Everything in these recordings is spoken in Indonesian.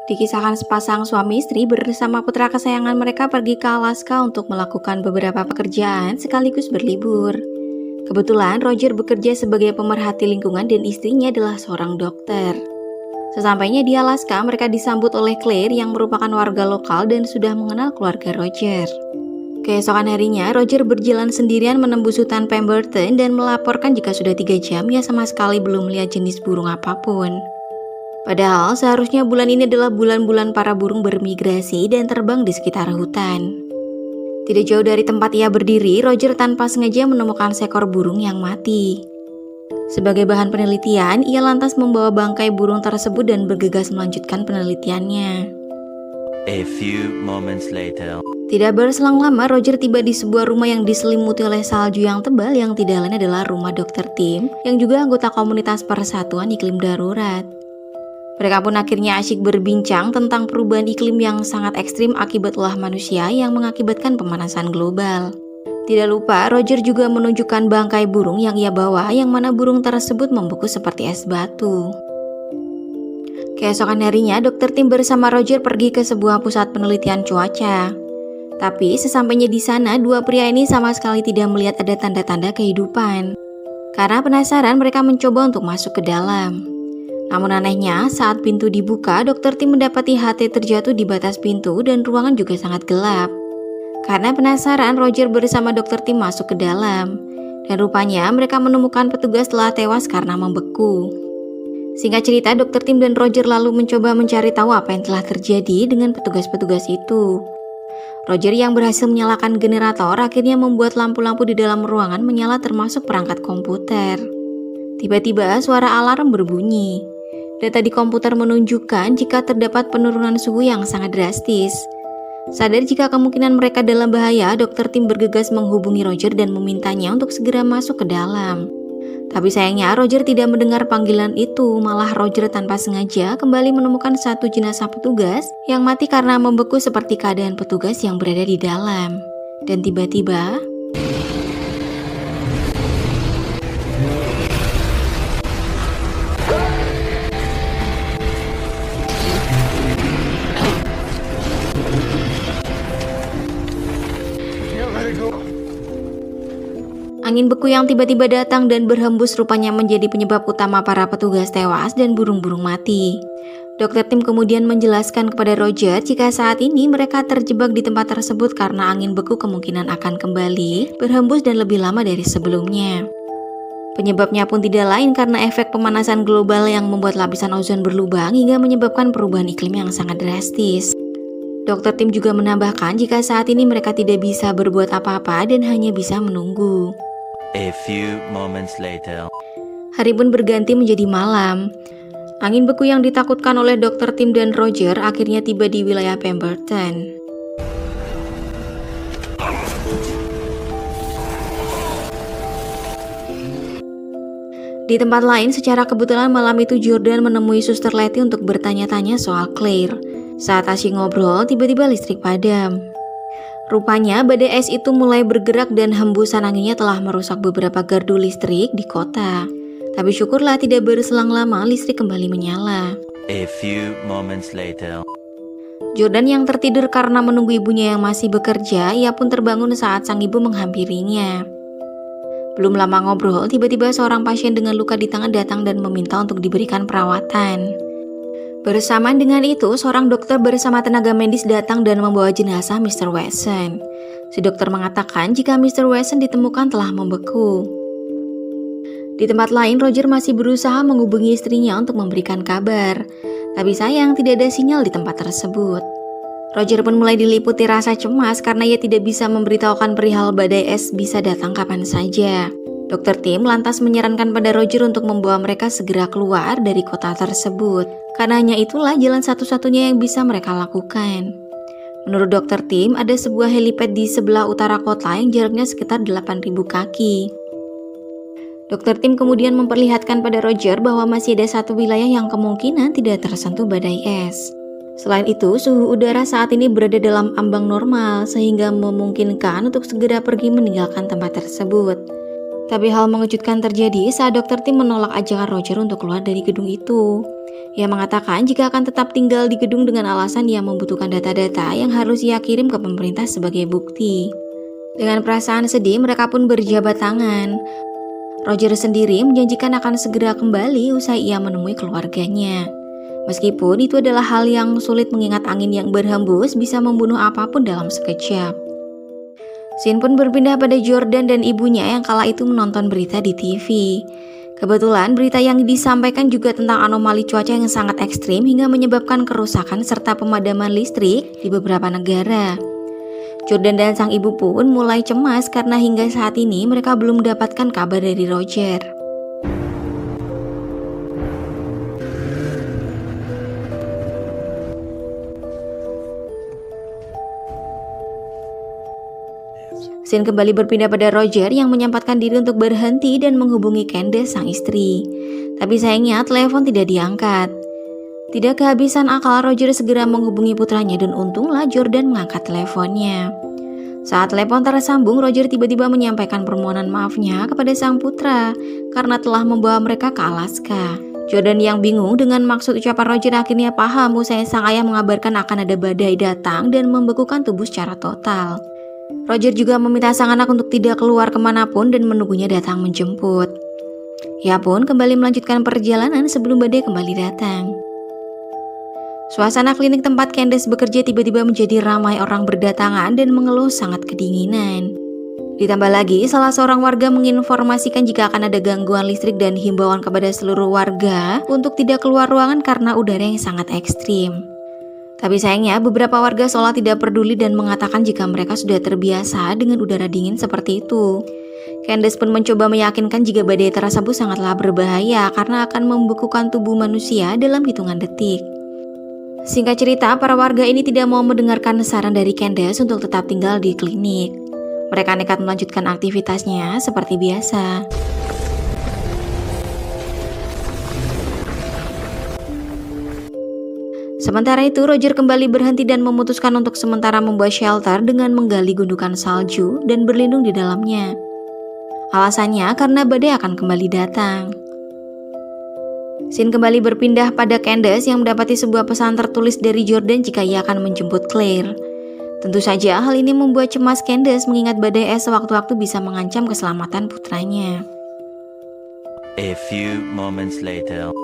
Dikisahkan sepasang suami istri bersama putra kesayangan mereka pergi ke Alaska untuk melakukan beberapa pekerjaan sekaligus berlibur. Kebetulan Roger bekerja sebagai pemerhati lingkungan dan istrinya adalah seorang dokter. Sesampainya di Alaska, mereka disambut oleh Claire yang merupakan warga lokal dan sudah mengenal keluarga Roger. Keesokan harinya, Roger berjalan sendirian menembus hutan Pemberton dan melaporkan jika sudah 3 jam ia sama sekali belum melihat jenis burung apapun. Padahal seharusnya bulan ini adalah bulan-bulan para burung bermigrasi dan terbang di sekitar hutan. Tidak jauh dari tempat ia berdiri, Roger tanpa sengaja menemukan seekor burung yang mati. Sebagai bahan penelitian, ia lantas membawa bangkai burung tersebut dan bergegas melanjutkan penelitiannya. A few moments later. Tidak berselang lama, Roger tiba di sebuah rumah yang diselimuti oleh salju yang tebal yang tidak lain adalah rumah Dr. Tim yang juga anggota komunitas Persatuan Iklim Darurat. Mereka pun akhirnya asyik berbincang tentang perubahan iklim yang sangat ekstrim akibat ulah manusia yang mengakibatkan pemanasan global. Tidak lupa, Roger juga menunjukkan bangkai burung yang ia bawa, yang mana burung tersebut membeku seperti es batu. Keesokan harinya, Dr. Tim bersama Roger pergi ke sebuah pusat penelitian cuaca. Tapi sesampainya di sana, dua pria ini sama sekali tidak melihat ada tanda-tanda kehidupan. Karena penasaran, mereka mencoba untuk masuk ke dalam. Namun anehnya, saat pintu dibuka, Dr. Tim mendapati HT terjatuh di batas pintu dan ruangan juga sangat gelap. Karena penasaran, Roger bersama Dr. Tim masuk ke dalam. Dan rupanya mereka menemukan petugas telah tewas karena membeku. Singkat cerita, Dr. Tim dan Roger lalu mencoba mencari tahu apa yang telah terjadi dengan petugas-petugas itu. Roger yang berhasil menyalakan generator akhirnya membuat lampu-lampu di dalam ruangan menyala termasuk perangkat komputer. Tiba-tiba suara alarm berbunyi. Data di komputer menunjukkan jika terdapat penurunan suhu yang sangat drastis. Sadar jika kemungkinan mereka dalam bahaya, Dr. Tim bergegas menghubungi Roger dan memintanya untuk segera masuk ke dalam. Tapi sayangnya Roger tidak mendengar panggilan itu, malah Roger tanpa sengaja kembali menemukan satu jenazah petugas yang mati karena membeku seperti keadaan petugas yang berada di dalam. Dan tiba-tiba angin beku yang tiba-tiba datang dan berhembus rupanya menjadi penyebab utama para petugas tewas dan burung-burung mati. Dr. Tim kemudian menjelaskan kepada Roger jika saat ini mereka terjebak di tempat tersebut karena angin beku kemungkinan akan kembali berhembus dan lebih lama dari sebelumnya. Penyebabnya pun tidak lain karena efek pemanasan global yang membuat lapisan ozon berlubang hingga menyebabkan perubahan iklim yang sangat drastis. Dr. Tim juga menambahkan jika saat ini mereka tidak bisa berbuat apa-apa dan hanya bisa menunggu. A few moments later. Hari pun berganti menjadi malam. Angin beku yang ditakutkan oleh Dr. Tim dan Roger akhirnya tiba di wilayah Pemberton. Di tempat lain, secara kebetulan malam itu Jordan menemui Suster Letty untuk bertanya-tanya soal Claire. Saat asyik ngobrol, tiba-tiba listrik padam. Rupanya badai es itu mulai bergerak dan hembusan anginnya telah merusak beberapa gardu listrik di kota. Tapi syukurlah tidak berselang lama listrik kembali menyala. A few moments later. Jordan yang tertidur karena menunggu ibunya yang masih bekerja, ia pun terbangun saat sang ibu menghampirinya. Belum lama ngobrol, tiba-tiba seorang pasien dengan luka di tangan datang dan meminta untuk diberikan perawatan. Bersamaan dengan itu, seorang dokter bersama tenaga medis datang dan membawa jenazah Mr. Wesson. Si dokter mengatakan jika Mr. Wesson ditemukan telah membeku. Di tempat lain, Roger masih berusaha menghubungi istrinya untuk memberikan kabar. Tapi sayang, tidak ada sinyal di tempat tersebut. Roger pun mulai diliputi rasa cemas karena ia tidak bisa memberitahukan perihal badai es bisa datang kapan saja. Dr. Tim lantas menyarankan pada Roger untuk membawa mereka segera keluar dari kota tersebut, karena hanya itulah jalan satu-satunya yang bisa mereka lakukan. Menurut Dr. Tim, ada sebuah helipad di sebelah utara kota yang jaraknya sekitar 8.000 kaki. Dr. Tim kemudian memperlihatkan pada Roger bahwa masih ada satu wilayah yang kemungkinan tidak tersentuh badai es. Selain itu, suhu udara saat ini berada dalam ambang normal, sehingga memungkinkan untuk segera pergi meninggalkan tempat tersebut. Tapi hal mengejutkan terjadi saat Dr. Tim menolak ajakan Roger untuk keluar dari gedung itu. Ia mengatakan jika akan tetap tinggal di gedung dengan alasan ia membutuhkan data-data yang harus ia kirim ke pemerintah sebagai bukti. Dengan perasaan sedih, mereka pun berjabat tangan. Roger sendiri menjanjikan akan segera kembali usai ia menemui keluarganya. Meskipun itu adalah hal yang sulit mengingat angin yang berhembus bisa membunuh apapun dalam sekejap. Scene pun berpindah pada Jordan dan ibunya yang kala itu menonton berita di TV. Kebetulan berita yang disampaikan juga tentang anomali cuaca yang sangat ekstrim hingga menyebabkan kerusakan serta pemadaman listrik di beberapa negara. Jordan dan sang ibu pun mulai cemas karena hingga saat ini mereka belum mendapatkan kabar dari Roger. Scene kembali berpindah pada Roger yang menyempatkan diri untuk berhenti dan menghubungi Candace sang istri. Tapi sayangnya telepon tidak diangkat. Tidak kehabisan akal, Roger segera menghubungi putranya dan untunglah Jordan mengangkat teleponnya. Saat telepon tersambung, Roger tiba-tiba menyampaikan permohonan maafnya kepada sang putra karena telah membawa mereka ke Alaska. Jordan yang bingung dengan maksud ucapan Roger akhirnya paham usai sang ayah mengabarkan akan ada badai datang dan membekukan tubuh secara total. Roger juga meminta sang anak untuk tidak keluar kemanapun dan menunggunya datang menjemput. Ia pun kembali melanjutkan perjalanan sebelum badai kembali datang. Suasana klinik tempat Candace bekerja tiba-tiba menjadi ramai orang berdatangan dan mengeluh sangat kedinginan. Ditambah lagi, salah seorang warga menginformasikan jika akan ada gangguan listrik dan himbauan kepada seluruh warga untuk tidak keluar ruangan karena udara yang sangat ekstrim. Tapi sayangnya beberapa warga seolah tidak peduli dan mengatakan jika mereka sudah terbiasa dengan udara dingin seperti itu. Candace pun mencoba meyakinkan jika badai tersebut sangatlah berbahaya karena akan membekukan tubuh manusia dalam hitungan detik. Singkat cerita, para warga ini tidak mau mendengarkan saran dari Candace untuk tetap tinggal di klinik. Mereka nekat melanjutkan aktivitasnya seperti biasa. Sementara itu, Roger kembali berhenti dan memutuskan untuk sementara membuat shelter dengan menggali gundukan salju dan berlindung di dalamnya. Alasannya karena badai akan kembali datang. Scene kembali berpindah pada Candace yang mendapati sebuah pesan tertulis dari Jordan jika ia akan menjemput Claire. Tentu saja hal ini membuat cemas Candace mengingat badai es sewaktu-waktu bisa mengancam keselamatan putranya. A few moments later.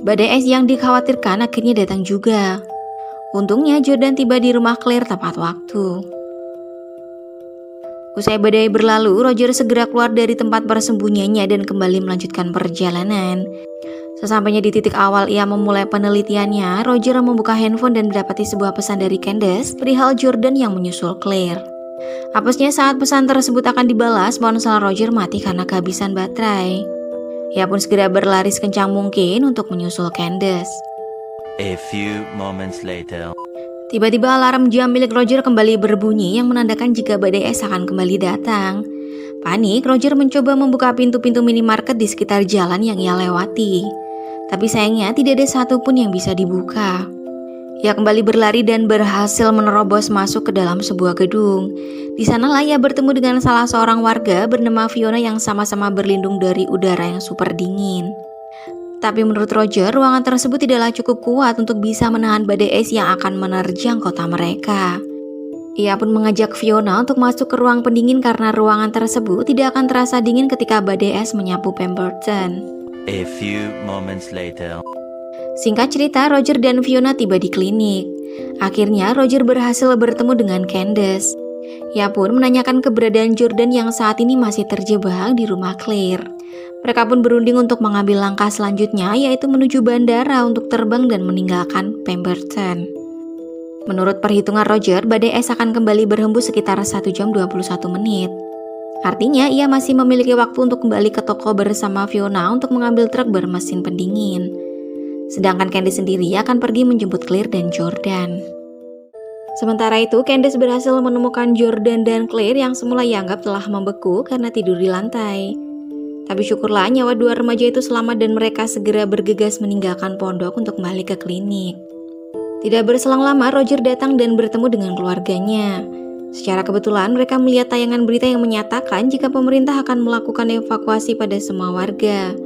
Badai es yang dikhawatirkan akhirnya datang juga. Untungnya Jordan tiba di rumah Claire tepat waktu. Usai badai berlalu, Roger segera keluar dari tempat persembunyiannya dan kembali melanjutkan perjalanan. Sesampainya di titik awal ia memulai penelitiannya, Roger membuka handphone dan mendapati sebuah pesan dari Candace perihal Jordan yang menyusul Claire. Apesnya saat pesan tersebut akan dibalas, ponsel Roger mati karena kehabisan baterai. Ia pun segera berlari sekencang mungkin untuk menyusul Candace. A few moments later. Tiba-tiba alarm jam milik Roger kembali berbunyi yang menandakan jika badai es akan kembali datang. Panik, Roger mencoba membuka pintu-pintu minimarket di sekitar jalan yang ia lewati. Tapi sayangnya tidak ada satupun yang bisa dibuka. Ia kembali berlari dan berhasil menerobos masuk ke dalam sebuah gedung. Di sanalah ia bertemu dengan salah seorang warga bernama Fiona yang sama-sama berlindung dari udara yang super dingin. Tapi menurut Roger, ruangan tersebut tidaklah cukup kuat untuk bisa menahan badai es yang akan menerjang kota mereka. Ia pun mengajak Fiona untuk masuk ke ruang pendingin karena ruangan tersebut tidak akan terasa dingin ketika badai es menyapu Pemberton. A few moments later. Singkat cerita, Roger dan Fiona tiba di klinik. Akhirnya Roger berhasil bertemu dengan Candace. Ia pun menanyakan keberadaan Jordan yang saat ini masih terjebak di rumah Claire. Mereka pun berunding untuk mengambil langkah selanjutnya, yaitu menuju bandara untuk terbang dan meninggalkan Pemberton. Menurut perhitungan Roger, badai es akan kembali berhembus sekitar 1 jam 21 menit. Artinya ia masih memiliki waktu untuk kembali ke toko bersama Fiona untuk mengambil truk bermesin pendingin. Sedangkan Candy sendiri akan pergi menjemput Claire dan Jordan. Sementara itu, Candace berhasil menemukan Jordan dan Claire yang semula dianggap telah membeku karena tidur di lantai. Tapi syukurlah nyawa dua remaja itu selamat dan mereka segera bergegas meninggalkan pondok untuk kembali ke klinik. Tidak berselang lama, Roger datang dan bertemu dengan keluarganya. Secara kebetulan, mereka melihat tayangan berita yang menyatakan jika pemerintah akan melakukan evakuasi pada semua warga.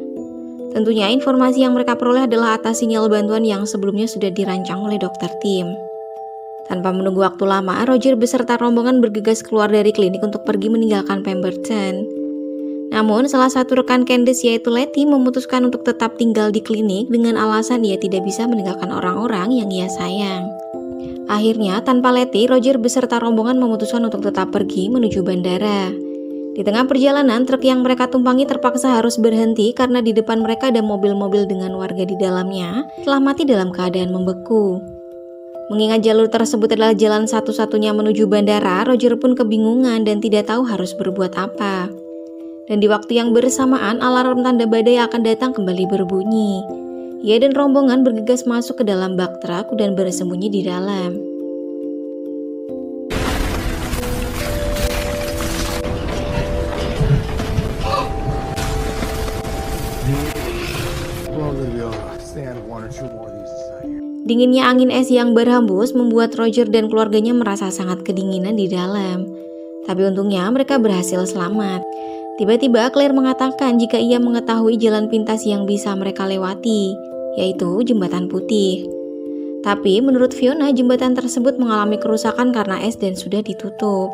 Tentunya informasi yang mereka peroleh adalah atas sinyal bantuan yang sebelumnya sudah dirancang oleh Dr. Tim. Tanpa menunggu waktu lama, Roger beserta rombongan bergegas keluar dari klinik untuk pergi meninggalkan Pemberton. Namun, salah satu rekan Candace yaitu Letty memutuskan untuk tetap tinggal di klinik dengan alasan ia tidak bisa meninggalkan orang-orang yang ia sayang. Akhirnya, tanpa Letty, Roger beserta rombongan memutuskan untuk tetap pergi menuju bandara. Di tengah perjalanan, truk yang mereka tumpangi terpaksa harus berhenti karena di depan mereka ada mobil-mobil dengan warga di dalamnya telah mati dalam keadaan membeku. Mengingat jalur tersebut adalah jalan satu-satunya menuju bandara, Roger pun kebingungan dan tidak tahu harus berbuat apa. Dan di waktu yang bersamaan, alarm tanda badai akan datang kembali berbunyi. Ia dan rombongan bergegas masuk ke dalam bak truk dan bersembunyi di dalam. Dinginnya angin es yang berhembus membuat Roger dan keluarganya merasa sangat kedinginan di dalam. Tapi untungnya mereka berhasil selamat. Tiba-tiba Claire mengatakan jika ia mengetahui jalan pintas yang bisa mereka lewati, yaitu jembatan putih. Tapi menurut Fiona, jembatan tersebut mengalami kerusakan karena es dan sudah ditutup.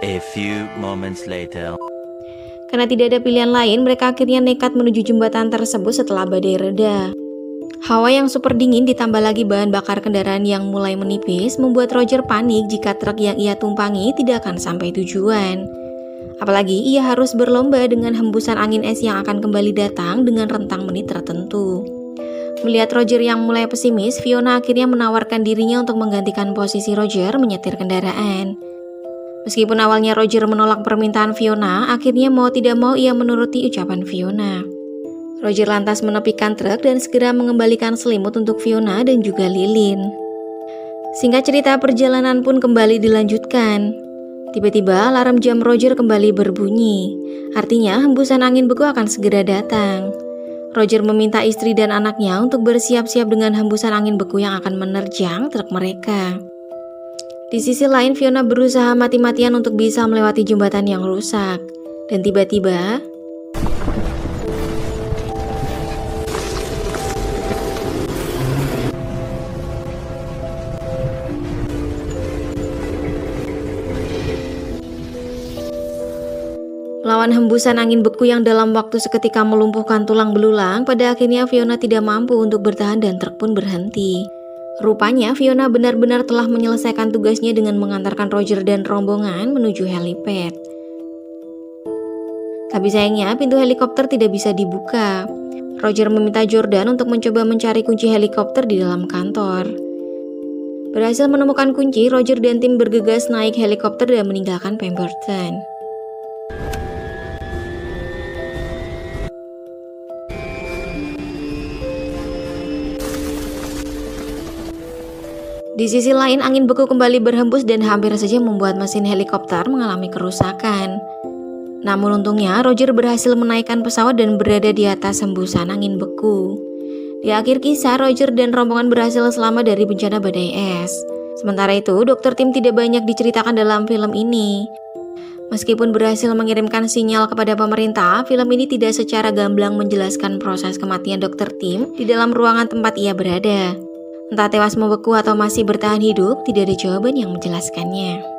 A few moments later. Karena tidak ada pilihan lain, mereka akhirnya nekat menuju jembatan tersebut setelah badai reda. Hawa yang super dingin ditambah lagi bahan bakar kendaraan yang mulai menipis membuat Roger panik jika truk yang ia tumpangi tidak akan sampai tujuan. Apalagi ia harus berlomba dengan hembusan angin es yang akan kembali datang dengan rentang menit tertentu. Melihat Roger yang mulai pesimis, Fiona akhirnya menawarkan dirinya untuk menggantikan posisi Roger menyetir kendaraan. Meskipun awalnya Roger menolak permintaan Fiona, akhirnya mau tidak mau ia menuruti ucapan Fiona. Roger lantas menepikan truk dan segera mengembalikan selimut untuk Fiona dan juga lilin. Singkat cerita, perjalanan pun kembali dilanjutkan. Tiba-tiba alarm jam Roger kembali berbunyi. Artinya hembusan angin beku akan segera datang. Roger meminta istri dan anaknya untuk bersiap-siap dengan hembusan angin beku yang akan menerjang truk mereka. Di sisi lain, Fiona berusaha mati-matian untuk bisa melewati jembatan yang rusak. Dan tiba-tiba melawan hembusan angin beku yang dalam waktu seketika melumpuhkan tulang belulang, pada akhirnya Fiona tidak mampu untuk bertahan dan truk pun berhenti. Rupanya Fiona benar-benar telah menyelesaikan tugasnya dengan mengantarkan Roger dan rombongan menuju helipad. Tapi sayangnya pintu helikopter tidak bisa dibuka. Roger meminta Jordan untuk mencoba mencari kunci helikopter di dalam kantor. Berhasil menemukan kunci, Roger dan tim bergegas naik helikopter dan meninggalkan Pemberton. Di sisi lain, angin beku kembali berhembus dan hampir saja membuat mesin helikopter mengalami kerusakan. Namun untungnya, Roger berhasil menaikkan pesawat dan berada di atas hembusan angin beku. Di akhir kisah, Roger dan rombongan berhasil selamat dari bencana badai es. Sementara itu, Dr. Tim tidak banyak diceritakan dalam film ini. Meskipun berhasil mengirimkan sinyal kepada pemerintah, film ini tidak secara gamblang menjelaskan proses kematian Dr. Tim di dalam ruangan tempat ia berada. Entah tewas membeku atau masih bertahan hidup, tidak ada jawaban yang menjelaskannya.